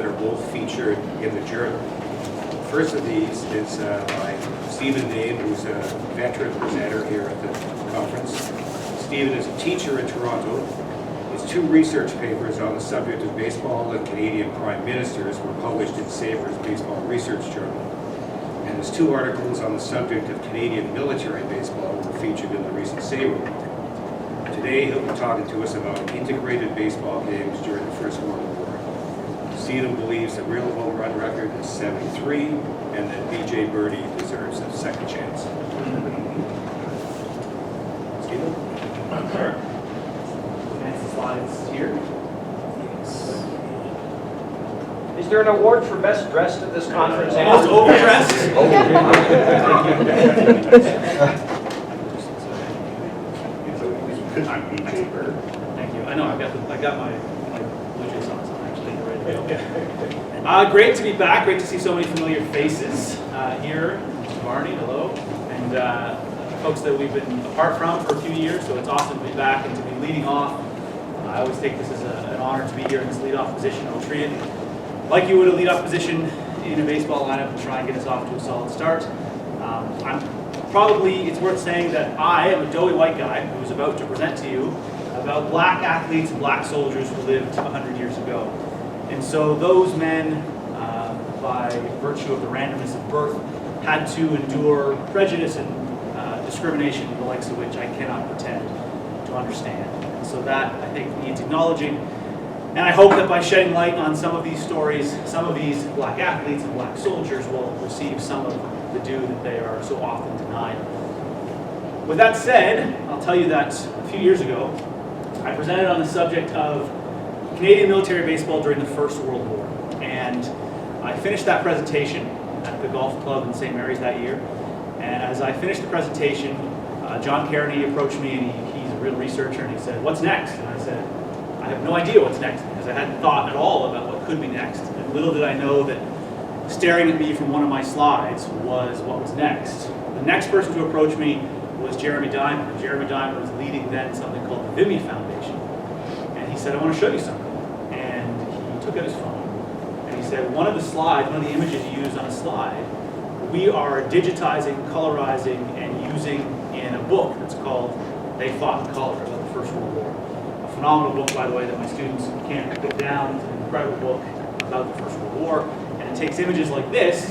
that are both featured in the journal. The first of these is by Stephen Dane, who's a veteran presenter here at the conference. Stephen is a teacher in Toronto. His 2 research papers on the subject of baseball and Canadian prime ministers were published in Saber's Baseball Research Journal. And his 2 articles on the subject of Canadian military baseball were featured in the recent Saber book. Today he'll be talking to us about integrated baseball games during the First World War. Stephen believes the real home run record is 73 and that B.J. Birdie deserves a second chance. Stephen? Sure. Fancy slides here. Is there an award for best dressed at this conference? Most overdressed? I'm B.J. Bird. Thank you. I know, I got my Blue Jays on, so I'm actually ready to go. Great to be back. Great to see so many familiar faces here. Mr. Barney, hello. And folks that we've been apart from for a few years, so it's awesome to be back and to be leading off. I always take this as an honor to be here in this leadoff position. I'll treat it like you would a leadoff position in a baseball lineup and try and get us off to a solid start. It's worth saying that I am a doughy white guy who's about to present to you about black athletes and black soldiers who lived 100 years ago. And so those men, by virtue of the randomness of birth, had to endure prejudice and discrimination, the likes of which I cannot pretend to understand. And so that, I think, needs acknowledging. And I hope that by shedding light on some of these stories, some of these black athletes and black soldiers will receive some of the due that they are so often denied. With that said, I'll tell you that a few years ago, I presented on the subject of Canadian military baseball during the First World War. And I finished that presentation at the golf club in St. Mary's that year. And as I finished the presentation, John Kearney approached me, and he's a real researcher, and he said, "What's next?" And I said, "I have no idea what's next," because I hadn't thought at all about what could be next. And little did I know that staring at me from one of my slides was what was next. The next person to approach me was Jeremy Diamond. Jeremy Diamond was leading then something called the Vimy Foundation. And he said, "I want to show you something." And he took out his phone, and he said, one of the images you used on a slide, we are digitizing, colorizing, and using in a book that's called They Fought in Color, about the First World War. A phenomenal book, by the way, that my students can't put down. It's an incredible book about the First World War. And it takes images like this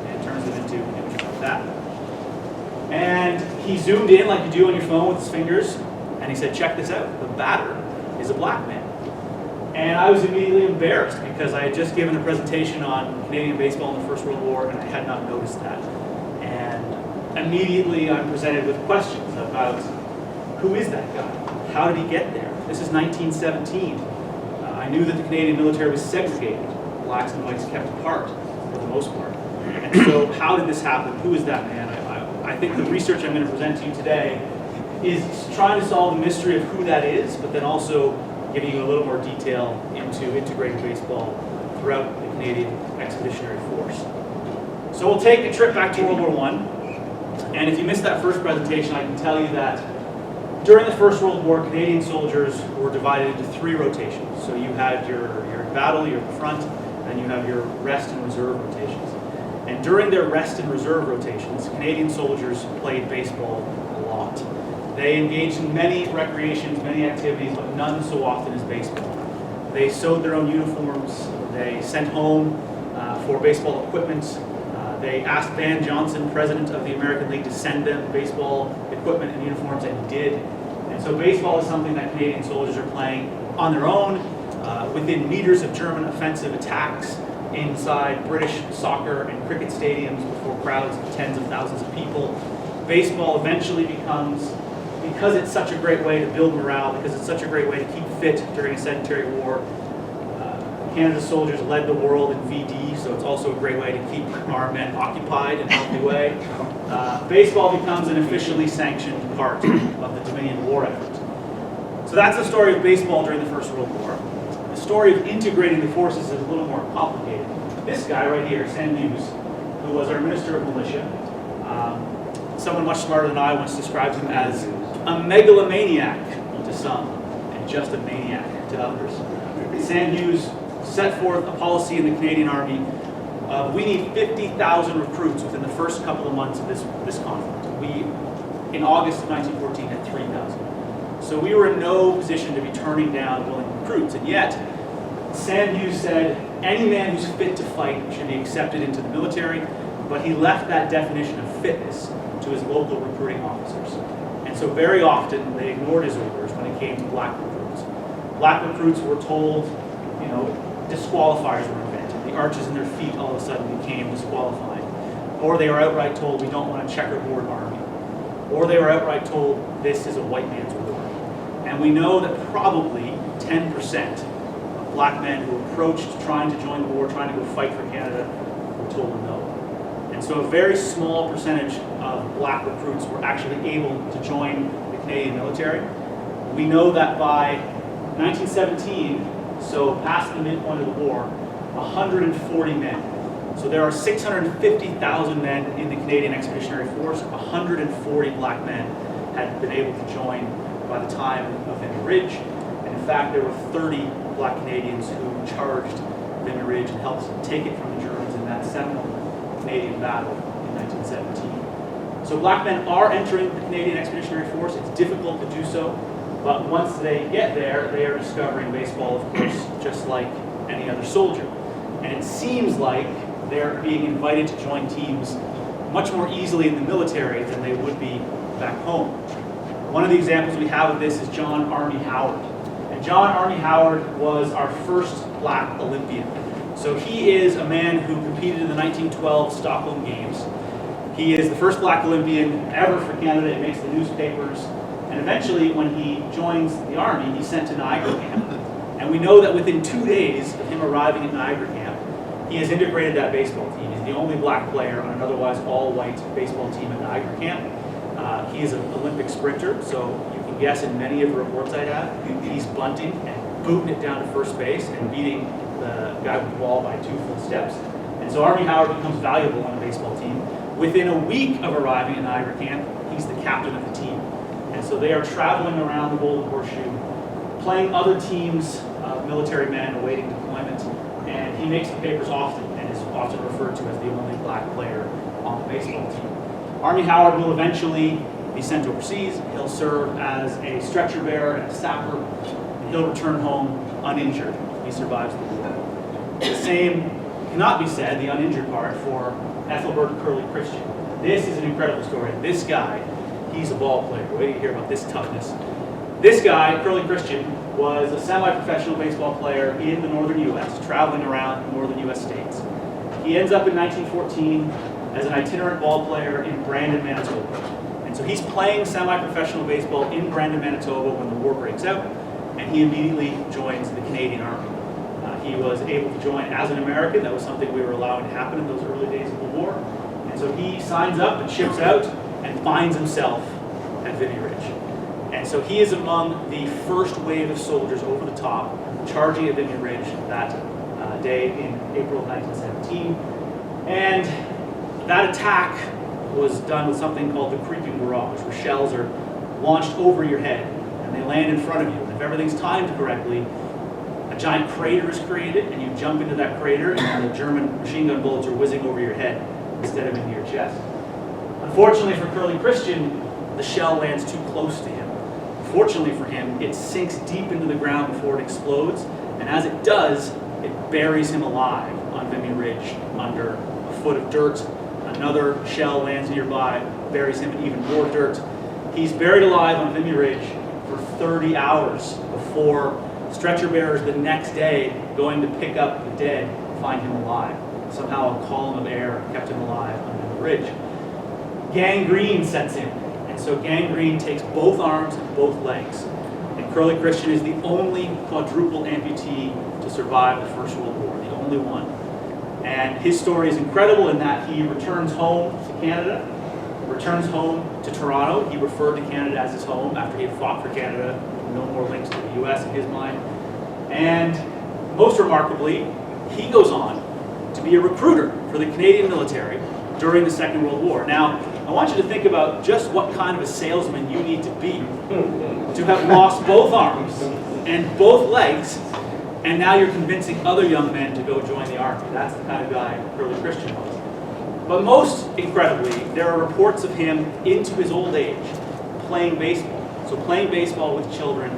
and turns them into images like that. And he zoomed in like you do on your phone with his fingers, and he said, "Check this out. The batter is a black man." And I was immediately embarrassed because I had just given a presentation on Canadian baseball in the First World War, and I had not noticed that. And immediately I'm presented with questions about who is that guy? How did he get there? This is 1917. I knew that the Canadian military was segregated. Blacks and whites kept apart for the most part. And so how did this happen? Who is that man? I think the research I'm going to present to you today is trying to solve the mystery of who that is, but then also giving you a little more detail into integrated baseball throughout the Canadian Expeditionary Force. So we'll take a trip back to World War I. And if you missed that first presentation, I can tell you that during the First World War, Canadian soldiers were divided into 3 rotations. So you had your battle, you're at the front, and you have your rest and reserve rotations. And during their rest and reserve rotations, Canadian soldiers played baseball a lot. They engaged in many recreations, many activities, but none so often as baseball. They sewed their own uniforms. They sent home for baseball equipment. They asked Van Johnson, president of the American League, to send them baseball equipment and uniforms, and he did. And so baseball is something that Canadian soldiers are playing on their own, within meters of German offensive attacks, inside British soccer and cricket stadiums before crowds of tens of thousands of people. Baseball eventually becomes, because it's such a great way to build morale, because it's such a great way to keep fit during a sedentary war. Canada's soldiers led the world in VD, so it's also a great way to keep our men occupied in a healthy way. Baseball becomes an officially sanctioned part of the Dominion War effort. So that's the story of baseball during the First World War. The story of integrating the forces is a little more complicated. This guy right here, Sam Hughes, who was our Minister of Militia, someone much smarter than I once described him as a megalomaniac to some, and just a maniac to others. Sam Hughes set forth a policy in the Canadian Army. We need 50,000 recruits within the first couple of months of this conflict. We, in August of 1914, had 3,000. So we were in no position to be turning down willing recruits, and yet Sam Hughes said any man who's fit to fight should be accepted into the military, but he left that definition of fitness to his local recruiting officers. And so very often they ignored his orders when it came to black recruits. Black recruits were told, disqualifiers were invented. The arches in their feet all of a sudden became disqualifying. Or they were outright told, we don't want a checkerboard army. Or they were outright told, this is a white man's war. And we know that probably 10% of black men who approached trying to join the war, trying to go fight for Canada, were told no. And so a very small percentage of black recruits were actually able to join the Canadian military. We know that by 1917, so past the midpoint of the war, 140 men. So there are 650,000 men in the Canadian Expeditionary Force. 140 black men had been able to join by the time of Vimy Ridge. And in fact, there were 30 black Canadians who charged Vimy Ridge and helped take it from the Germans in that seminal Canadian battle in 1917. So black men are entering the Canadian Expeditionary Force. It's difficult to do so, but once they get there, they are discovering baseball, of course, just like any other soldier. And it seems like they're being invited to join teams much more easily in the military than they would be back home. One of the examples we have of this is John Army Howard. And John Army Howard was our first black Olympian. So he is a man who competed in the 1912 Stockholm Games. He is the first black Olympian ever for Canada. It makes the newspapers. And eventually, when he joins the Army, he's sent to Niagara Camp. And we know that within 2 days of him arriving at Niagara Camp, he has integrated that baseball team. He's the only black player on an otherwise all-white baseball team at Niagara Camp. He is an Olympic sprinter, so you can guess in many of the reports I have, he's bunting and booting it down to first base and beating the guy with the ball by 2 full steps. And so Army Howard becomes valuable on a baseball team. Within a week of arriving at Niagara Camp, he's the captain of the team. And so they are traveling around the Golden Horseshoe, playing other teams of military men awaiting deployment, and he makes the papers often and is often referred to as the only black player on the baseball team. Army Howard will eventually be sent overseas. He'll serve as a stretcher bearer and a sapper, and he'll return home uninjured. He survives the war. The same cannot be said, the uninjured part, for Ethelbert Curly Christian. This is an incredible story. This guy, he's a ball player. Wait till you hear about this toughness. This guy, Curly Christian, was a semi-professional baseball player in the northern U.S., traveling around the northern U.S. states. He ends up in 1914 as an itinerant ball player in Brandon, Manitoba. And so he's playing semi-professional baseball in Brandon, Manitoba when the war breaks out, and he immediately joins the Canadian Army. He was able to join as an American. That was something we were allowing to happen in those early days of the war. And so he signs up and ships out and finds himself at Vimy Ridge. And so he is among the first wave of soldiers over the top, charging at Vimy Ridge that day in April of 1917. And that attack was done with something called the creeping barrage, where shells are launched over your head and they land in front of you. And if everything's timed correctly, a giant crater is created and you jump into that crater and the German machine gun bullets are whizzing over your head instead of into your chest. Unfortunately for Curly Christian, the shell lands too close to him. Fortunately for him, it sinks deep into the ground before it explodes, and as it does, it buries him alive on Vimy Ridge under a foot of dirt. Another shell lands nearby, buries him in even more dirt. He's buried alive on Vimy Ridge for 30 hours before stretcher bearers the next day going to pick up the dead find him alive. Somehow a column of air kept him alive on Vimy Ridge. Gangrene sets in, and so gangrene takes both arms and both legs. And Curly Christian is the only quadruple amputee to survive the First World War, the only one. And his story is incredible in that he returns home to Canada, returns home to Toronto. He referred to Canada as his home after he had fought for Canada. No more links to the U.S. in his mind. And most remarkably, he goes on to be a recruiter for the Canadian military during the Second World War. Now, I want you to think about just what kind of a salesman you need to be to have lost both arms and both legs And now you're convincing other young men to go join the army. That's the kind of guy Curly Christian was. But most incredibly, there are reports of him into his old age playing baseball. So playing baseball with children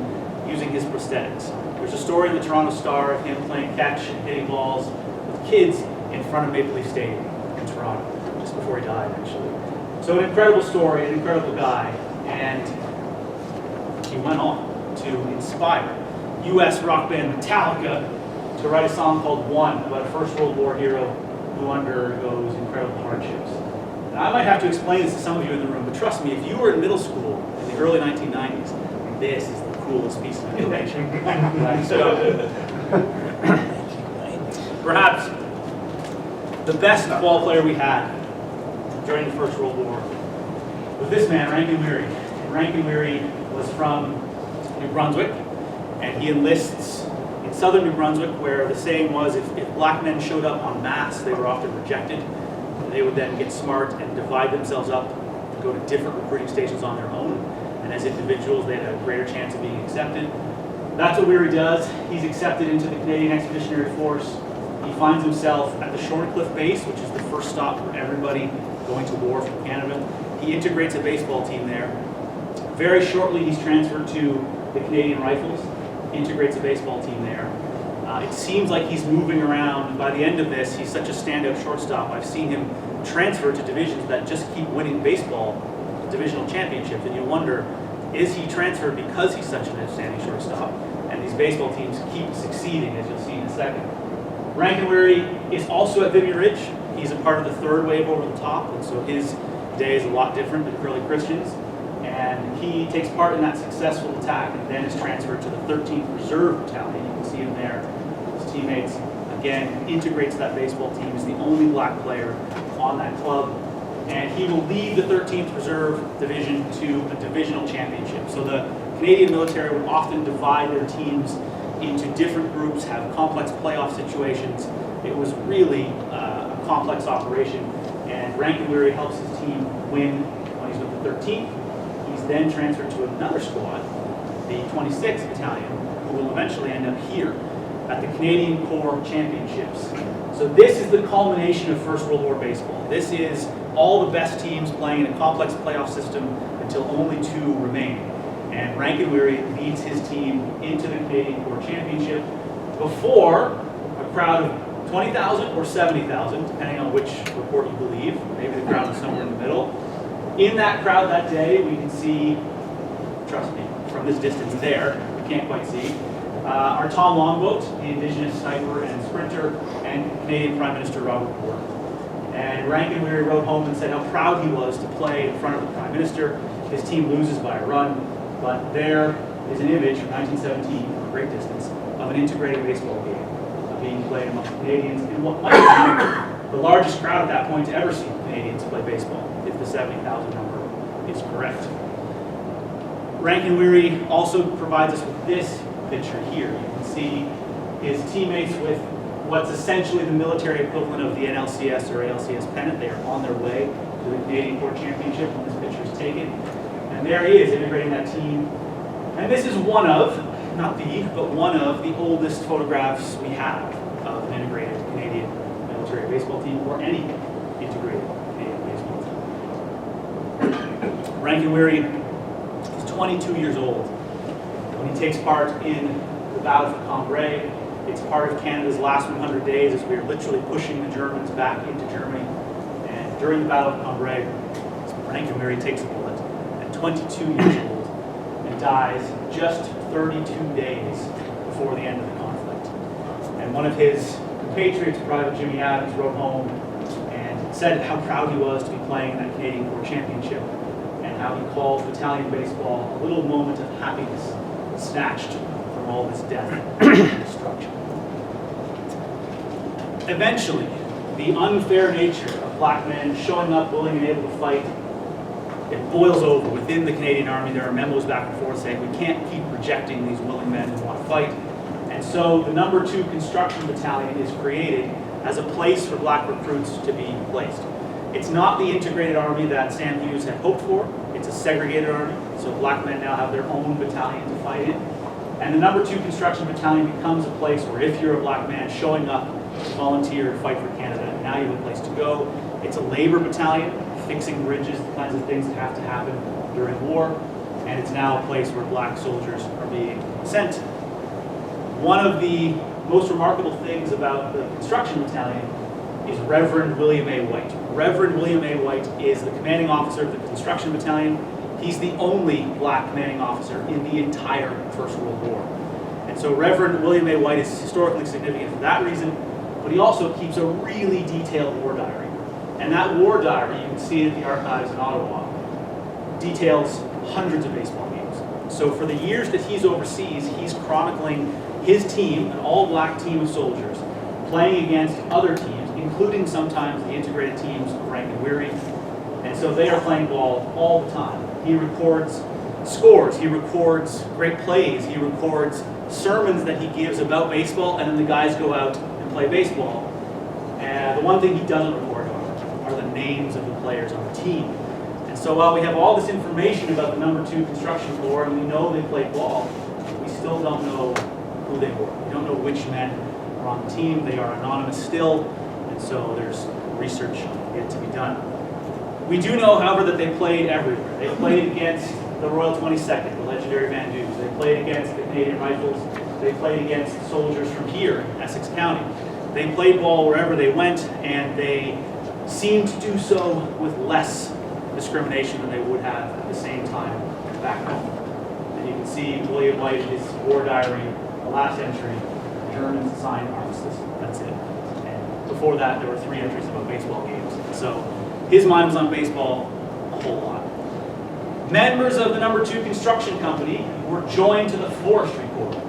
using his prosthetics. There's a story in the Toronto Star of him playing catch and hitting balls with kids in front of Maple Leaf Stadium in Toronto, just before he died, actually. So an incredible story, an incredible guy, and he went on to inspire U.S. rock band Metallica to write a song called One, about a First World War hero who undergoes incredible hardships. And I might have to explain this to some of you in the room, but trust me, if you were in middle school in the early 1990s, this is the coolest piece of information. Right? So, perhaps the best ball player we had during the First World War was this man, Rankin Weary. And Rankin Weary was from New Brunswick, and he enlists in southern New Brunswick, where the saying was if black men showed up en masse, they were often rejected. They would then get smart and divide themselves up to go to different recruiting stations on their own. And as individuals, they had a greater chance of being accepted. That's what Weary does. He's accepted into the Canadian Expeditionary Force. He finds himself at the Shorncliffe base, which is the first stop for everybody going to war from Canada. He integrates a baseball team there. Very shortly, he's transferred to the Canadian Rifles, integrates a baseball team there. It seems like he's moving around. By the end of this, he's such a standout shortstop. I've seen him transfer to divisions that just keep winning baseball divisional championships, and you wonder, is he transferred because he's such an outstanding shortstop? And these baseball teams keep succeeding, as you'll see in a second. Rankin Weary is also at Vimy Ridge. He's a part of the third wave over the top, and so his day is a lot different than Curly Christian's. And he takes part in that successful attack and then is transferred to the 13th Reserve Battalion. You can see him there. His teammates, again, integrates that baseball team. He's the only black player on that club. And he will lead the 13th Reserve Division to a divisional championship. So the Canadian military would often divide their teams into different groups, have complex playoff situations. It was really a complex operation. And Rankin Weary helps his team win when he's with the 13th. He's then transferred to another squad, the 26th Battalion, who will eventually end up here at the Canadian Corps Championships. So this is the culmination of First World War baseball. This is all the best teams playing in a complex playoff system until only two remain. And Rankin Weary leads his team into the Canadian Corps Championship before a crowd of 20,000 or 70,000, depending on which report you believe. Maybe the crowd is somewhere in the middle. In that crowd that day, we can see, trust me, from this distance there, you can't quite see, our Tom Longboat, the Indigenous sniper and sprinter, and Canadian Prime Minister Robert Ford. And Rankin Weary wrote home and said how proud he was to play in front of the Prime Minister. His team loses by a run, but there is an image from 1917, from a great distance, of an integrated baseball game being played among Canadians in what might be the largest crowd at that point to ever see Canadians play baseball, if the 70,000 number is correct. Rankin Weary also provides us with this picture here. You can see his teammates with what's essentially the military equivalent of the NLCS or ALCS pennant. They are on their way to the Canadian Corps Championship when this picture is taken. And there he is, integrating that team. And this is one of, not the, but one of the oldest photographs we have of an integrated Canadian military baseball team, or any integrated Canadian baseball team. Rankin Weary is 22 years old when he takes part in the Battle of Cambrai. It's part of Canada's last 100 days as we are literally pushing the Germans back into Germany. And during the Battle of Cambrai, Rankin Weary takes a bullet at 22 years old and dies just 32 days before the end of the conflict. And one of his compatriots, Private Jimmy Adams, wrote home and said how proud he was to be playing in that Canadian Corps Championship and how he called battalion baseball a little moment of happiness snatched from all this death and destruction. Eventually, the unfair nature of black men showing up willing and able to fight, it boils over within the Canadian Army. There are memos back and forth saying we can't keep rejecting these willing men who want to fight. And so the number 2 construction battalion is created as a place for black recruits to be placed. It's not the integrated army that Sam Hughes had hoped for. It's a segregated army, so black men now have their own battalion to fight in. And the number 2 construction battalion becomes a place where if you're a black man showing up to volunteer to fight for Canada, now you have a place to go. It's a labor battalion, fixing bridges, the kinds of things that have to happen during war. And it's now a place where black soldiers are being sent. One of the most remarkable things about the construction battalion is Reverend William A. White. Reverend William A. White is the commanding officer of the construction battalion. He's the only black commanding officer in the entire First World War. And so Reverend William A. White is historically significant for that reason, but he also keeps a really detailed war diary. And that war diary, you can see it at the archives in Ottawa, details hundreds of baseball games. So for the years that he's overseas, he's chronicling his team, an all-black team of soldiers, playing against other teams, including sometimes the integrated teams of Rank and Weary. And so they are playing ball all the time. He records scores, he records great plays, he records sermons that he gives about baseball, and then the guys go out and play baseball. And the one thing he doesn't record are the names of the players on the team. And so while we have all this information about the number 2 construction corps, and we know they played ball, we still don't know who they were. We don't know which men are on the team. They are anonymous still, and so there's research yet to be done. We do know, however, that they played everywhere. They played against the Royal 22nd, the legendary Van Dues. They played against the Canadian Rifles. They played against soldiers from here in Essex County. They played ball wherever they went, and they seemed to do so with less discrimination than they would have at the same time back home. And you can see William White in his war diary, the last entry, Germans signed armistice. That's it. And before that, there were 3 entries about baseball games. So his mind was on baseball a whole lot. Members of the number 2 construction company were joined to the forestry corps,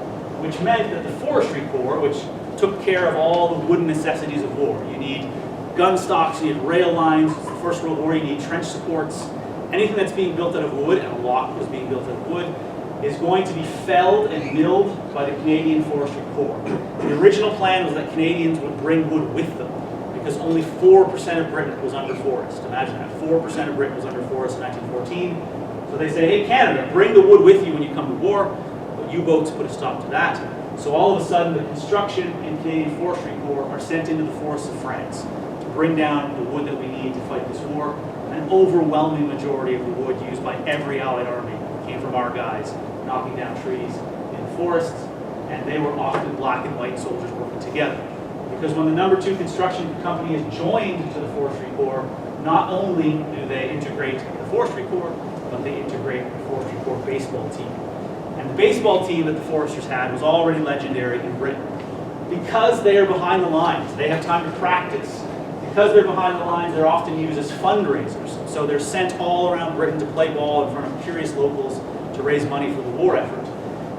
which meant that the forestry corps, which took care of all the wooden necessities of war. You need gun stocks, you need rail lines. It's the First World War, you need trench supports. Anything that's being built out of wood, and a lot was being built out of wood, is going to be felled and milled by the Canadian Forestry Corps. The original plan was that Canadians would bring wood with them, because only 4% of Britain was under forest. Imagine that, 4% of Britain was under forest in 1914. So they say, hey Canada, bring the wood with you when you come to war, but U-boats put a stop to that. So all of a sudden the construction and Canadian Forestry Corps are sent into the forests of France to bring down the wood that we need to fight this war. An overwhelming majority of the wood used by every Allied army came from our guys knocking down trees in the forests, and they were often black and white soldiers working together. Because when the number 2 construction company is joined to the Forestry Corps, not only do they integrate the Forestry Corps, but they integrate the Forestry Corps baseball team. And the baseball team that the Foresters had was already legendary in Britain. Because they are behind the lines, they have time to practice. Because they're behind the lines, they're often used as fundraisers. So they're sent all around Britain to play ball in front of curious locals to raise money for the war effort.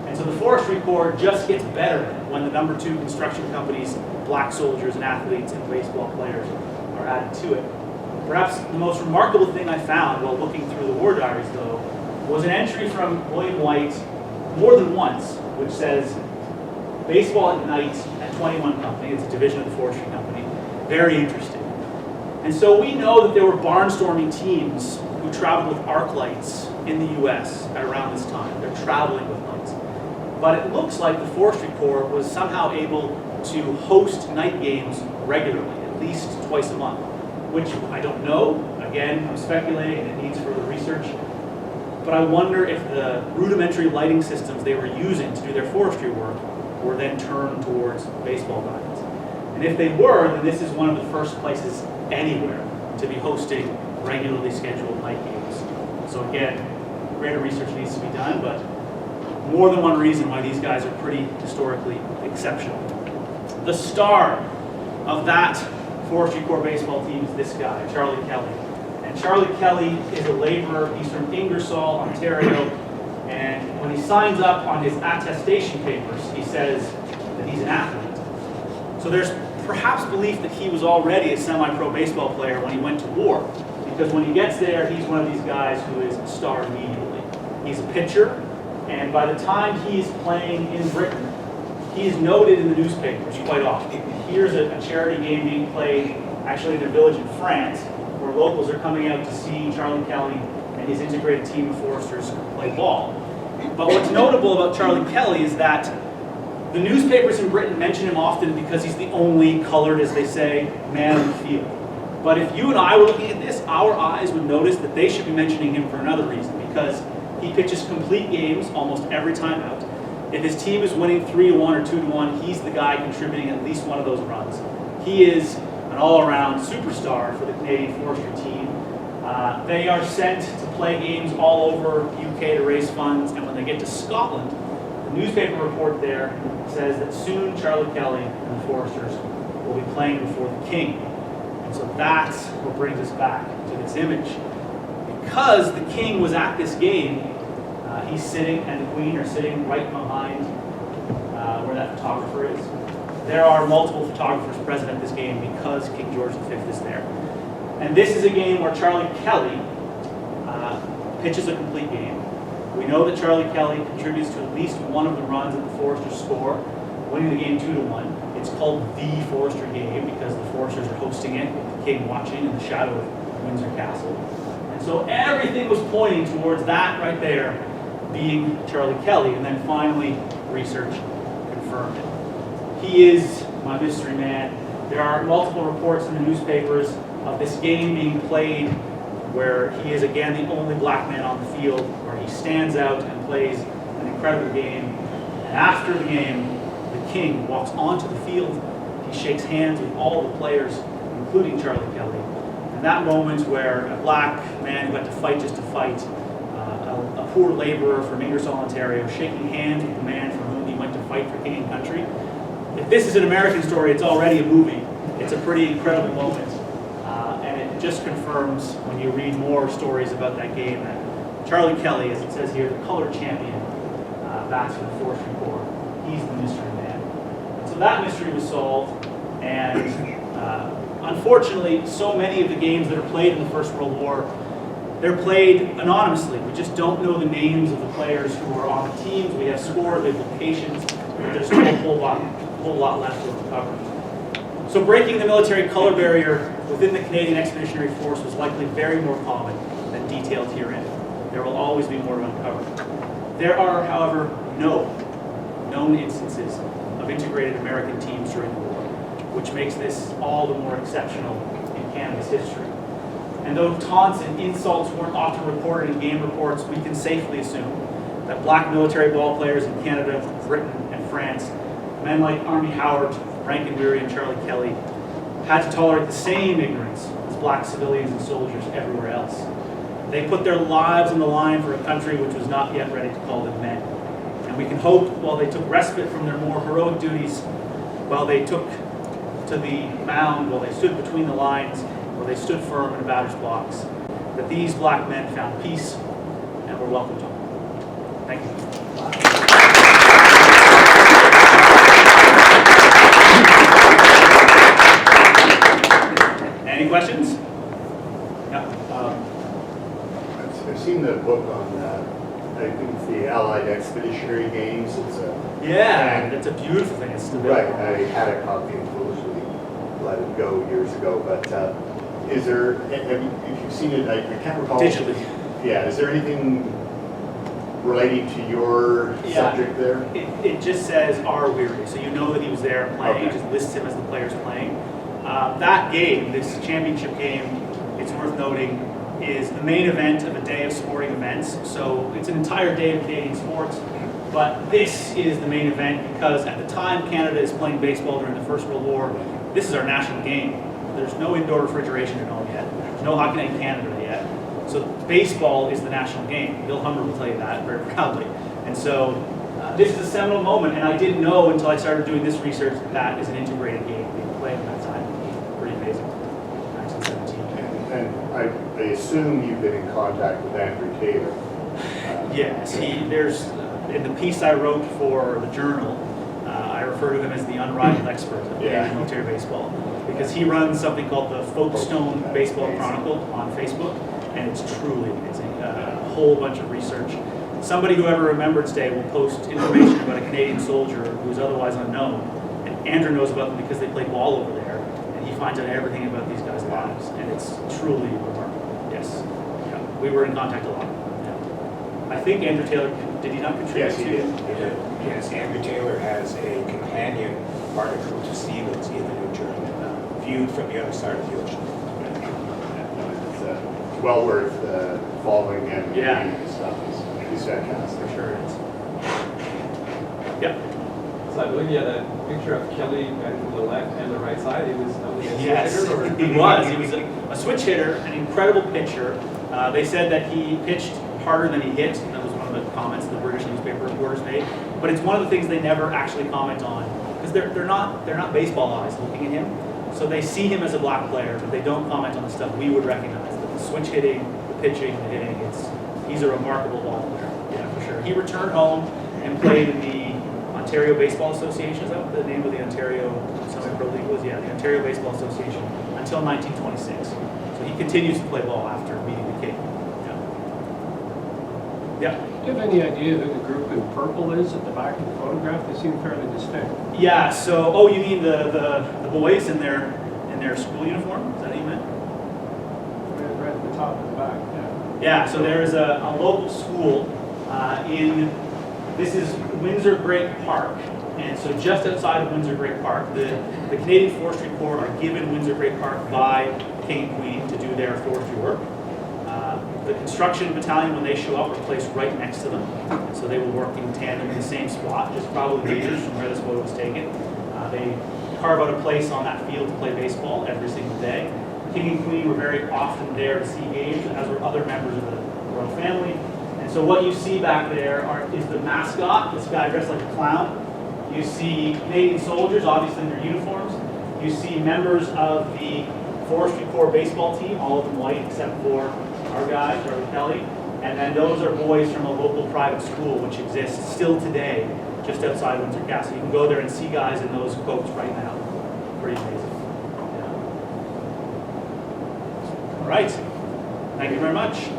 And so the Forestry Corps just gets better when the number 2 construction company's black soldiers and athletes and baseball players are added to it. Perhaps the most remarkable thing I found while looking through the war diaries, though, was an entry from William White more than once, which says, baseball at night at 21 Company, it's a division of the Forestry Company, very interesting. And so we know that there were barnstorming teams who traveled with arc lights in the US at around this time. They're traveling with lights. But it looks like the Forestry Corps was somehow able to host night games regularly, at least twice a month, which I don't know. Again, I'm speculating and it needs further research. But I wonder if the rudimentary lighting systems they were using to do their forestry work were then turned towards baseball diamonds. And if they were, then this is one of the first places anywhere to be hosting regularly scheduled night games. So again, greater research needs to be done, but more than one reason why these guys are pretty historically exceptional. The star of that Forestry Corps baseball team is this guy, Charlie Kelly. And Charlie Kelly is a laborer. He's from Ingersoll, Ontario. And when he signs up on his attestation papers, he says that he's an athlete. So there's perhaps belief that he was already a semi-pro baseball player when he went to war. Because when he gets there, he's one of these guys who is a star immediately. He's a pitcher, and by the time he's playing in Britain, he is noted in the newspapers quite often. Here's a charity game being played actually in a village in France, where locals are coming out to see Charlie Kelly and his integrated team of foresters play ball. But what's notable about Charlie Kelly is that the newspapers in Britain mention him often because he's the only colored, as they say, man on the field. But if you and I were looking at this, our eyes would notice that they should be mentioning him for another reason, because he pitches complete games almost every time out. If his team is winning 3-1 or 2-1, he's the guy contributing at least one of those runs. He is an all-around superstar for the Canadian forestry team. They are sent to play games all over UK to raise funds, and when they get to Scotland, the newspaper report there says that soon Charlie Kelly and the Foresters will be playing before the King. And so that's what brings us back to this image. Because the King was at this game, he's sitting, and the Queen are sitting right behind where that photographer is. There are multiple photographers present at this game because King George V is there. And this is a game where Charlie Kelly pitches a complete game. We know that Charlie Kelly contributes to at least one of the runs that the Foresters score, winning the game 2-1. It's called the Forester game because the Foresters are hosting it with the King watching in the shadow of Windsor Castle. And so everything was pointing towards that right there being Charlie Kelly, and then finally research confirmed it. He is my mystery man. There are multiple reports in the newspapers of this game being played where he is again the only black man on the field, where he stands out and plays an incredible game. And after the game, the King walks onto the field. He shakes hands with all the players, including Charlie Kelly. And that moment where a black man who had to fight just to fight, a poor laborer from Ingersoll, Ontario, shaking hands with the man for whom he went to fight for king and country. If this is an American story, it's already a movie. It's a pretty incredible moment. And it just confirms, when you read more stories about that game, that Charlie Kelly, as it says here, the colored champion, bats for the Forestry Corps. He's the mystery man. And so that mystery was solved, and unfortunately, so many of the games that are played in the First World War, they're played anonymously. We just don't know the names of the players who are on the teams. We have scores, we have locations, but there's still a whole lot left to uncover. So breaking the military color barrier within the Canadian Expeditionary Force was likely very more common than detailed herein. There will always be more to uncover. There are, however, no known instances of integrated American teams during the war, which makes this all the more exceptional in Canada's history. And though taunts and insults weren't often reported in game reports, we can safely assume that black military ball players in Canada, Britain, and France, men like Army Howard, Rankin Weary, and Charlie Kelly, had to tolerate the same ignorance as black civilians and soldiers everywhere else. They put their lives on the line for a country which was not yet ready to call them men. And we can hope, while they took respite from their more heroic duties, while they took to the mound, while they stood between the lines, while they stood firm in batter's blocks, that these black men found peace and were welcomed home. Thank you. Any questions? Yeah. I've seen the book on, I think it's the Allied Expeditionary Games. It's a It's a beautiful thing. It's right. I had a copy and foolishly let it go years ago. But is there? If you've seen it, I can't recall. Digitally. Yeah. Is there anything relating to your subject there? It just says R. Weary, so you know that he was there playing. Okay. It just lists him as the players playing. That game, this championship game, it's worth noting, is the main event of a day of sporting events. So it's an entire day of Canadian sports. But this is the main event because at the time Canada is playing baseball during the First World War, this is our national game. There's no indoor refrigeration at home yet. There's no hockey night in Canada yet. So baseball is the national game. Bill Humber will tell you that very proudly. And so this is a seminal moment, and I didn't know until I started doing this research that that is an integrated game being played at that time. Pretty amazing. 1917. And I assume you've been in contact with Andrew Taylor. Yes, there's in the piece I wrote for the Journal, I refer to him as the unrivaled expert of Canadian military baseball because he runs something called the Folkestone Baseball Chronicle on Facebook, and it's truly amazing. A whole bunch of research. Somebody who ever Remembrance Day will post information about a Canadian soldier who's otherwise unknown, and Andrew knows about them because they play ball over there, and he finds out everything about these guys' lives, and it's truly remarkable. Yes, yeah. We were in contact a lot. Yeah. I think Andrew Taylor, did he not contribute? Yes, he did. Yes, Andrew Taylor has a companion article to Stevens in the New Journal, viewed from the other side of the ocean. It's well worth following and Yeah. reading his stuff. He's fantastic. For sure it is. Yep. So I believe you had a picture of Kelly right from the left and the right side. He was only a Yes, hitter, or- he was. He was a switch hitter, an incredible pitcher. They said that he pitched harder than he hit. That was one of the comments the British newspaper reporters made. But it's one of the things they never actually comment on because they're not baseball eyes looking at him. So they see him as a black player, but they don't comment on the stuff we would recognize. The switch hitting, the pitching, the hitting. He's a remarkable ball player. Yeah, for sure. He returned home and played in the Ontario Baseball Association. Is that what the name of the Ontario Semi-Pro League was? Yeah, the Ontario Baseball Association until 1926. So he continues to play ball after meeting the king. Yeah. Do you have any idea who the group in purple is at the back of the photograph? They seem fairly distinct. Yeah. So, oh, you mean the boys in their school uniform? Is that what you meant? Right at the top of the back, yeah. Yeah. So there is a local school this is Windsor Great Park. And so just outside of Windsor Great Park, the Canadian Forestry Corps are given Windsor Great Park by King and Queen to do their forestry work. The construction battalion, when they show up, are placed right next to them. So they will work in tandem in the same spot, just probably meters from where this photo was taken. They carve out a place on that field to play baseball every single day. King and Queen were very often there to see games, as were other members of the royal family. And so what you see back there is the mascot, this guy dressed like a clown. You see Canadian soldiers, obviously in their uniforms. You see members of the Forestry Corps baseball team, all of them white except for our guy, Charlie Kelly. And then those are boys from a local private school, which exists still today, just outside Windsor Castle. You can go there and see guys in those coats right now. Pretty amazing. Yeah. All right. Thank you very much.